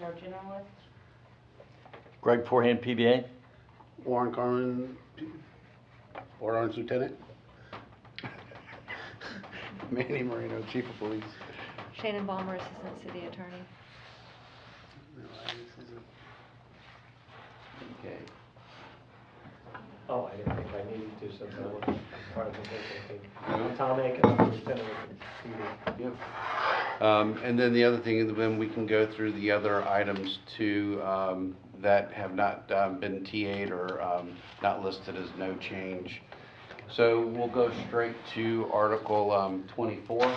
HR generalist. Greg Forehand, PBA. Warren Carmen, or Orange Lieutenant. Manny Moreno, Chief of Police. Shannon Balmer, Assistant City Attorney. Okay. Oh, I didn't think I needed to since I was part of the business team. Tom Aiken, Lieutenant with the PD. Yep. And then the other thing is then we can go through the other items too that have not been TA'd or not listed as no change. So we'll go straight to Article 24.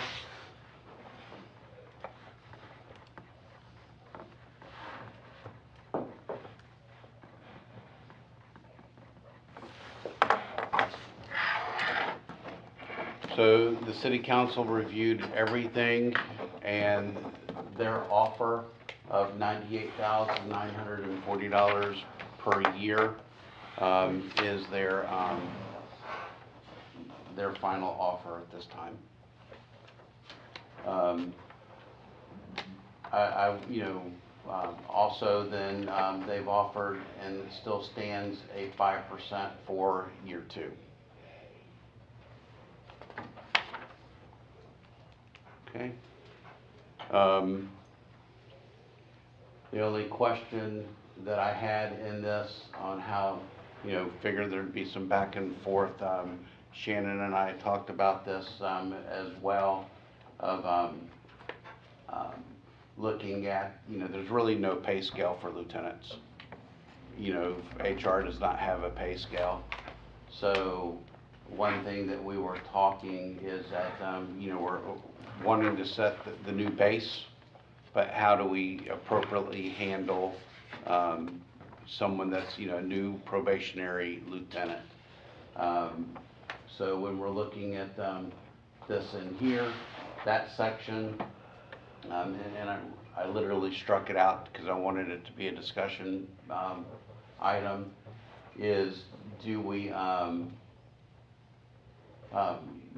So the City Council reviewed everything, and their offer of $98,940 per year is their final offer at this time. Also then they've offered, and it still stands, a 5% for year 2. Okay. The only question that I had in this on how, figured there'd be some back and forth, Shannon and I talked about this as well, of looking at, there's really no pay scale for lieutenants. HR does not have a pay scale. So one thing that we were talking is that, we're wanting to set the new base, but how do we appropriately handle someone that's, a new probationary lieutenant? So when we're looking at this in here, that section, and I literally struck it out because I wanted it to be a discussion item, is do we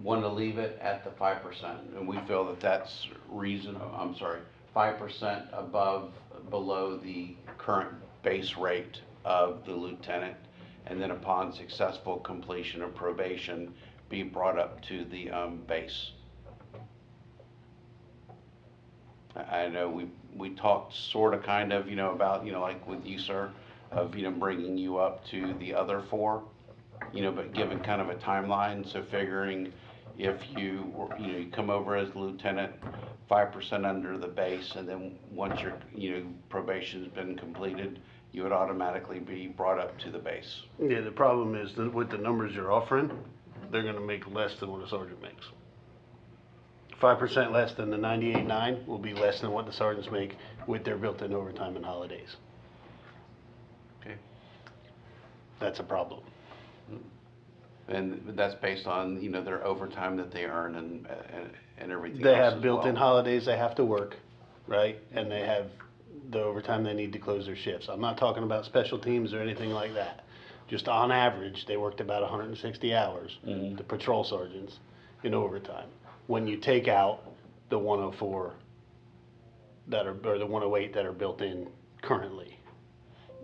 want to leave it at the 5%, and we feel that that's reasonable. 5% below the current base rate of the lieutenant, and then upon successful completion of probation, be brought up to the base. I know we talked sort of kind of, about, like with you, sir, of, bringing you up to the other 4, but given kind of a timeline, so figuring if you come over as lieutenant, 5% under the base, and then once your probation's been completed, you would automatically be brought up to the base. Yeah, the problem is that with the numbers you're offering, they're going to make less than what a sergeant makes. 5% less than the 98.9 will be less than what the sergeants make with their built-in overtime and holidays. Okay. That's a problem. And that's based on, their overtime that they earn and everything They else have as built-in well. holidays they have to work, right? And they have the overtime they need to close their shifts. I'm not talking about special teams or anything like that. Just on average, they worked about 160 hours, the patrol sergeants, in overtime. When you take out the 104 or the 108 that are built in currently,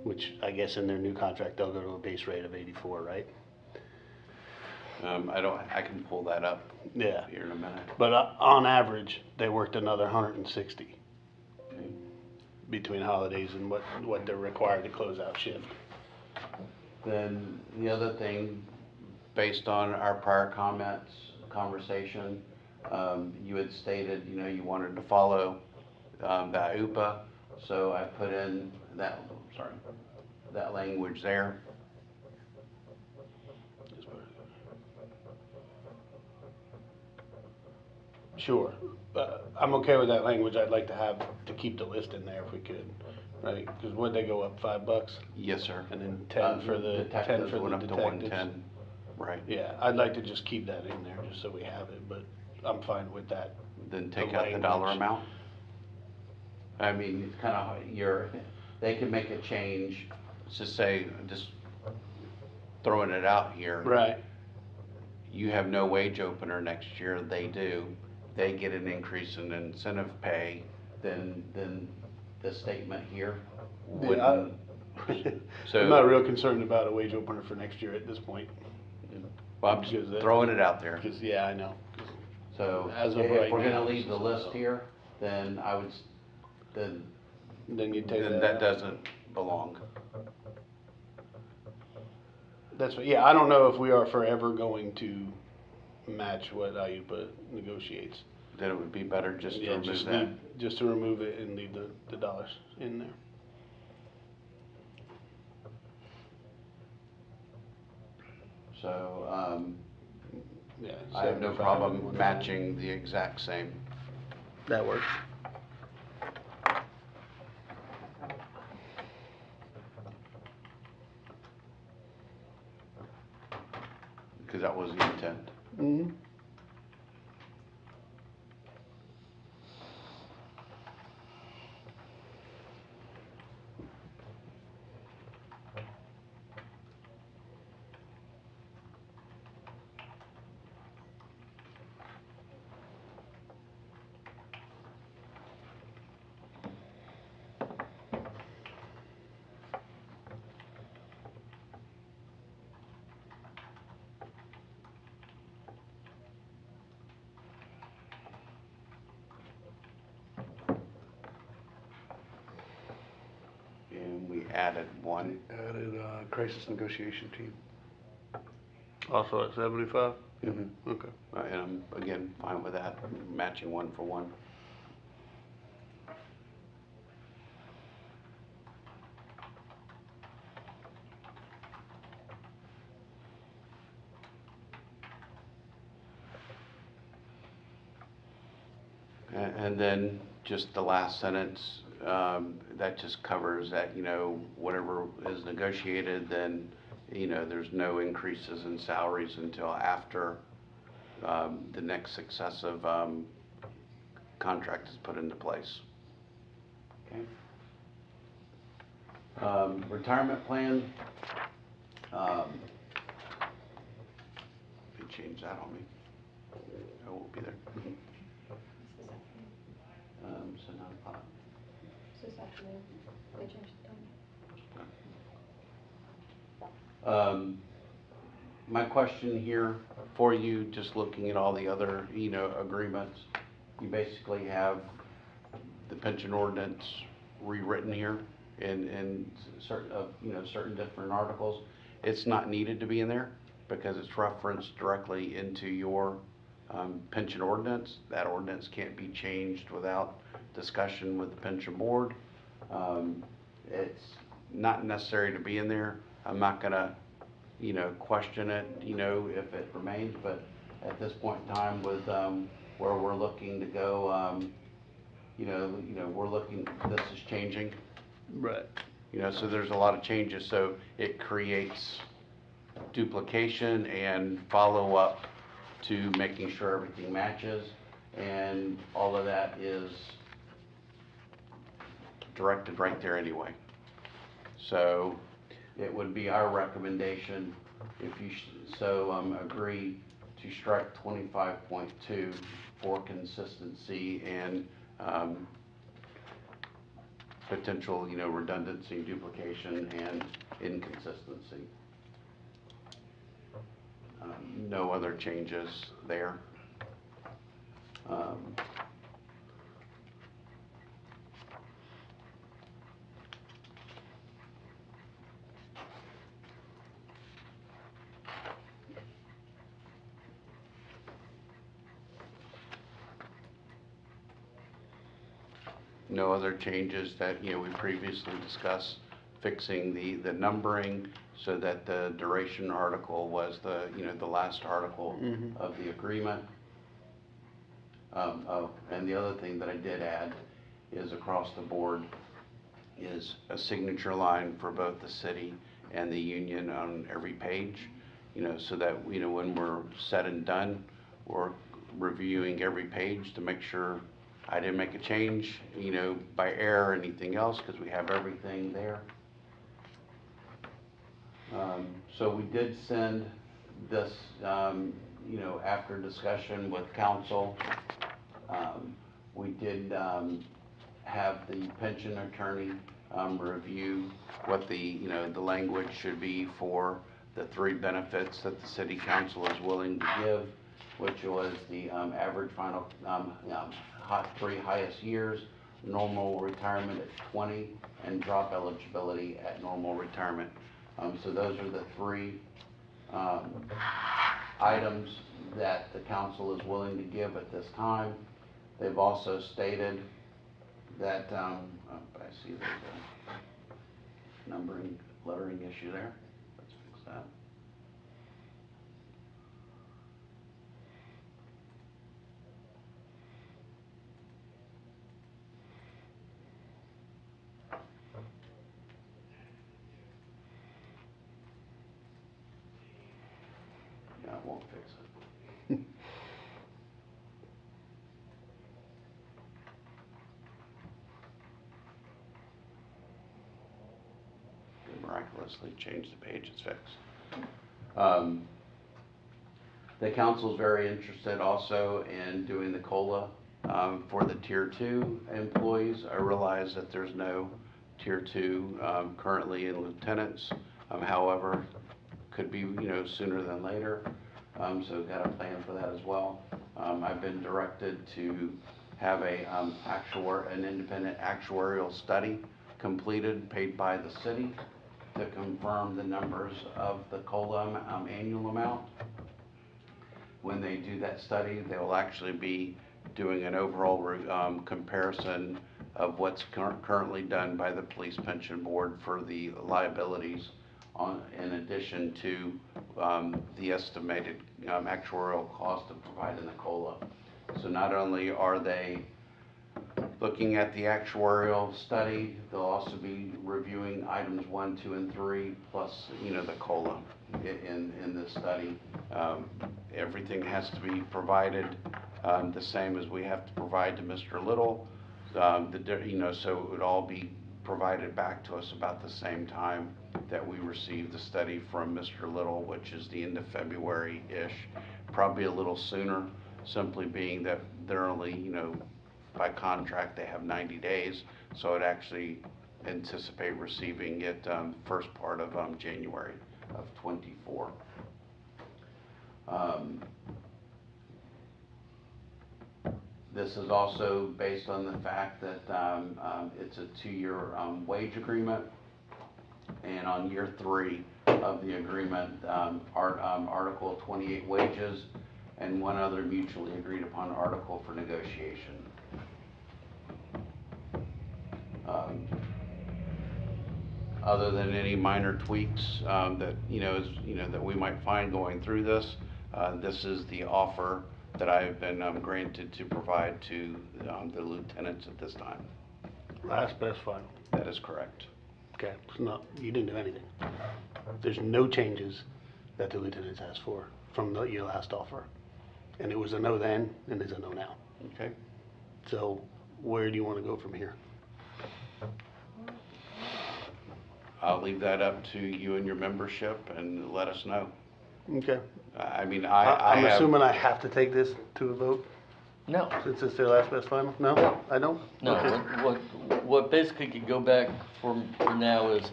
which I guess in their new contract, they'll go to a base rate of 84, right? I can pull that up Yeah. here in a minute. But on average, they worked another 160 Okay. between holidays and what they're required to close out shift. Then the other thing, based on our prior conversation, you had stated, you wanted to follow that UPA, so I put in that language there. Sure. I'm okay with that language. I'd like to keep the list in there if we could, right? Because would they go up $5? Yes, sir. And then 10 for the detectives went up to detectives. 110. Right. Yeah, I'd like to just keep that in there just so we have it, but I'm fine with that. Then take out the dollar amount. I mean, it's kind of they can make a change to say, just throwing it out here. Right. You have no wage opener next year. They do. They get an increase in incentive pay. Then this statement here Yeah, wouldn't. I'm not real concerned about a wage opener for next year at this point. Well, I'm just throwing it out there. Because, yeah, I know. So As of if right we're now, gonna leave this the is list here, then I would, then, Then you take then that that out. doesn't belong. That's what, yeah, I don't know if we are forever going to match what IUPA negotiates. Then it would be better just to Yeah, remove that. just to remove it and leave the dollars in there. So, Yeah. I have no 75 problem and 110. matching the exact same. That works. Because that was the intent. Mm-hmm. And we added one. Added crisis negotiation team. Also at 75? Mhm. Okay. And I'm, again, fine with that, matching one for one. And then just the last sentence, that just covers that, whatever is negotiated, then, there's no increases in salaries until after the next successive contract is put into place. Okay. Retirement plan. They changed that on me. I won't be there. So now, This afternoon, they changed the my question here for you, just looking at all the other, agreements, you basically have the pension ordinance rewritten here in certain certain different articles. It's not needed to be in there because it's referenced directly into your pension ordinance. That ordinance can't be changed without discussion with the pension board. It's not necessary to be in there. I'm not gonna, question it, if it remains, but at this point in time with, where we're looking to go, we're looking, this is changing, Right. so there's a lot of changes, so it creates duplication and follow-up to making sure everything matches, and all of that is directed right there anyway. So it would be our recommendation, if you agree to strike 25.2 for consistency and potential, redundancy, duplication, and inconsistency. No other changes there. No other changes that, we previously discussed, fixing the numbering so that the duration article was the, the last article of the agreement. And the other thing that I did add is across the board is a signature line for both the city and the union on every page, so that, when we're said and done, we're reviewing every page to make sure I didn't make a change, by error or anything else, because we have everything there. So we did send this, after discussion with council, we did have the pension attorney review what the, the language should be for the 3 benefits that the city council is willing to give, which was the average final 3 highest years, normal retirement at 20, and drop eligibility at normal retirement. So those are the 3 items that the council is willing to give at this time. They've also stated that, I see there's a numbering, lettering issue there. Let's fix that. Yeah, it won't fix it. They miraculously changed the page, it's fixed. The council's very interested also in doing the COLA for the Tier 2 employees. I realize that there's no Tier 2 currently in lieutenants. However, could be, sooner than later. So we've got a plan for that as well. I've been directed to have an independent actuarial study completed, paid by the city, to confirm the numbers of the COLA annual amount. When they do that study, they will actually be doing an overall comparison of what's currently done by the Police Pension Board for the liabilities, in addition to the estimated actuarial cost of providing the COLA. So not only are they looking at the actuarial study, they'll also be reviewing items 1, 2, and 3, plus the COLA in this study. Everything has to be provided the same as we have to provide to Mr. Little. So it would all be provided back to us about the same time that we received the study from Mr. Little, which is the end of February-ish, probably a little sooner, simply being that they're only, by contract they have 90 days, so I'd actually anticipate receiving it first part of January of 24. This is also based on the fact that it's a 2-year wage agreement, and on year 3 of the agreement, Article 28 wages and one other mutually agreed upon article for negotiation. Other than any minor tweaks that that we might find going through this, this is the offer that I've been granted to provide to the lieutenants at this time. Last best final. That is correct. Okay, so not, you didn't do anything. There's no changes that the lieutenants asked for from your last offer. And it was a no then, and it's a no now. Okay. So where do you want to go from here? I'll leave that up to you and your membership and let us know. Okay. I mean, I'm assuming I have to take this to a vote, No, since it's their last best final? No, No. I don't? no, Okay. what basically could go back for now is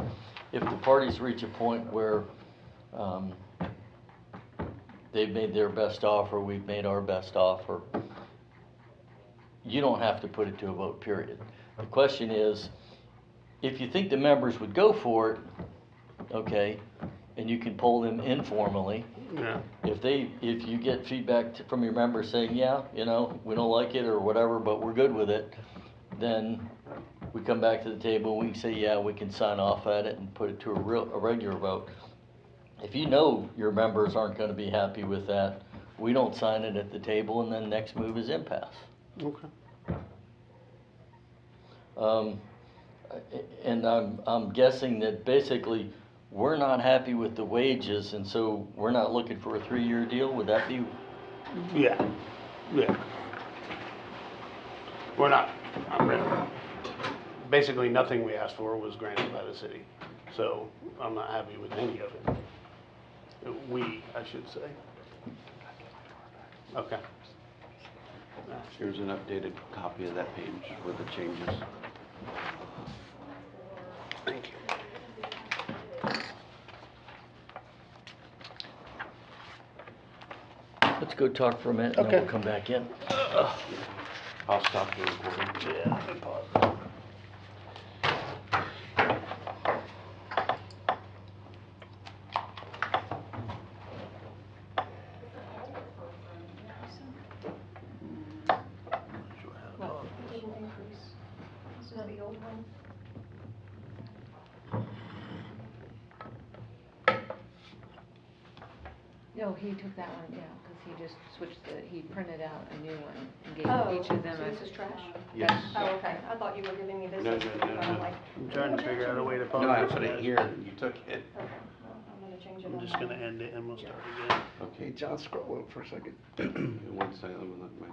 if the parties reach a point where, they've made their best offer, we've made our best offer, you don't have to put it to a vote, period. The question is, if you think the members would go for it, okay, and you can poll them informally. Yeah. If you get feedback from your members saying, yeah, we don't like it or whatever, but we're good with it, then we come back to the table, we can say, yeah, we can sign off at it and put it to a regular vote. If you know your members aren't gonna be happy with that, we don't sign it at the table, and then next move is impasse. Okay. And I'm guessing that basically, we're not happy with the wages, and so we're not looking for a 3-year deal, would that be? Yeah, yeah. We're not, basically nothing we asked for was granted by the city, so I'm not happy with any of it. We, I should say. Okay. Here's an updated copy of that page with the changes. Thank you. Let's go talk for a minute and then Okay. we'll come back in. I'll stop the recording. Yeah, I can pause. What? It didn't increase. This is the old one. No, he took that one down, cause he just switched he printed out a new one and gave Oh, each of them so a. this is trash? Yes. Oh, okay, I thought you were giving me this. No, as no, the no, one. no. I'm like, I'm trying to figure out a way to pause. No, I this, put it guys. here, you took it. okay, well, I'm gonna change it on I'm just mine. gonna end it and we'll start again. Hey, Okay, John, scroll up for a second. 1 second, let me look at my.